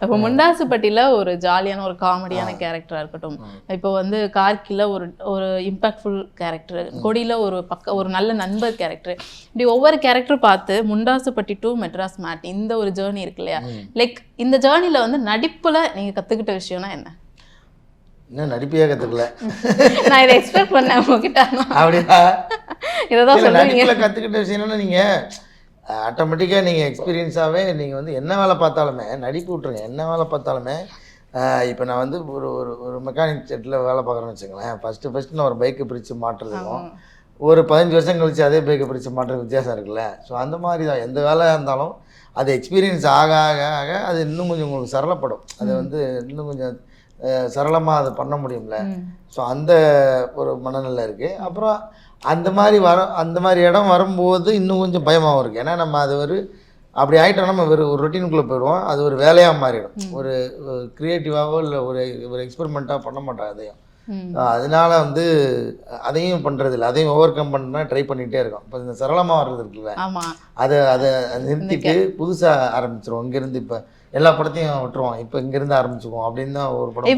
இப்போ முண்டாசுப்பட்டியில் ஒரு ஜாலியான ஒரு காமெடியான கேரக்டராக இருக்கட்டும், இப்போ வந்து கார்கியில் ஒரு ஒரு இம்பாக்ட்ஃபுல் கேரக்டர், கொடியில் ஒரு நல்ல நண்பர் கேரக்டர், இப்படி ஒவ்வொரு கேரக்டரும் பார்த்து முண்டாசுப்பட்டி டு மெட்ராஸ் மேட் இந்த ஒரு ஜேர்னி இருக்கு இல்லையா, லைக் இந்த ஜேர்னியில் வந்து நடிப்பில் நீங்கள் கற்றுக்கிட்ட விஷயம்னா என்ன? இன்னும் நடிப்பையாக கற்றுக்கல. நான் இதை எக்ஸ்பெக்ட் பண்ணேன் உங்ககிட்ட. அப்படியா? இதைதான் சொல்லுவீங்க. நடிப்பில் கற்றுக்கிட்ட விஷயம்னா நீங்கள் ஆட்டோமேட்டிக்காக நீங்கள் எக்ஸ்பீரியன்ஸாகவே நீங்கள் வந்து என்ன வேலை பார்த்தாலுமே, நடிப்பு விட்ருங்க, என்ன வேலை பார்த்தாலுமே, இப்போ நான் வந்து ஒரு ஒரு ஒரு மெக்கானிக் செட்டில் வேலை பார்க்குறேன்னு வச்சுக்கோங்களேன், ஃபஸ்ட்டு நான் ஒரு பைக்கை பிரித்து மாட்டுறதுக்கும் ஒரு 15 வருஷம் கழிச்சு அதே பைக்கை பிரித்து மாட்டுறது வித்தியாசம் இருக்குல்ல. ஸோ அந்த மாதிரி தான் எந்த வேலையாக இருந்தாலும் அது எக்ஸ்பீரியன்ஸ் ஆக ஆக ஆக அது இன்னும் கொஞ்சம் உங்களுக்கு சரளப்படும். அது வந்து இன்னும் கொஞ்சம் சரளமாக அதை பண்ண முடியும்ல. ஸோ அந்த ஒரு மனநிலை இருக்குது. அப்புறம் அந்த மாதிரி இடம் வரும்போது இன்னும் கொஞ்சம் பயமாகவும் இருக்குது. ஏன்னா நம்ம அது அப்படி ஆகிட்டோம்னா நம்ம ஒரு ரொட்டீனுக்குள்ளே போயிடுவோம். அது ஒரு வேலையாக மாறிடும். ஒரு க்ரியேட்டிவாகவோ இல்லை ஒரு எக்ஸ்பெரிமெண்ட்டாக பண்ண மாட்டோம் அதையும். அதனால வந்து அதையும் பண்ணுறது இல்லை, அதையும் ஓவர் கம் பண்ணால் ட்ரை பண்ணிகிட்டே இருக்கோம். இப்போ இந்த சரளமாக வர்றது இருக்குல்ல, அதை நிறுத்திட்டு புதுசாக ஆரம்பிச்சிருவோம். இங்கேருந்து இப்போ எல்லா படத்தையும் விட்டுருவோம், இப்போ இங்கேருந்து ஆரம்பிச்சுக்குவோம் அப்படின்னு தான் ஒரு படம்.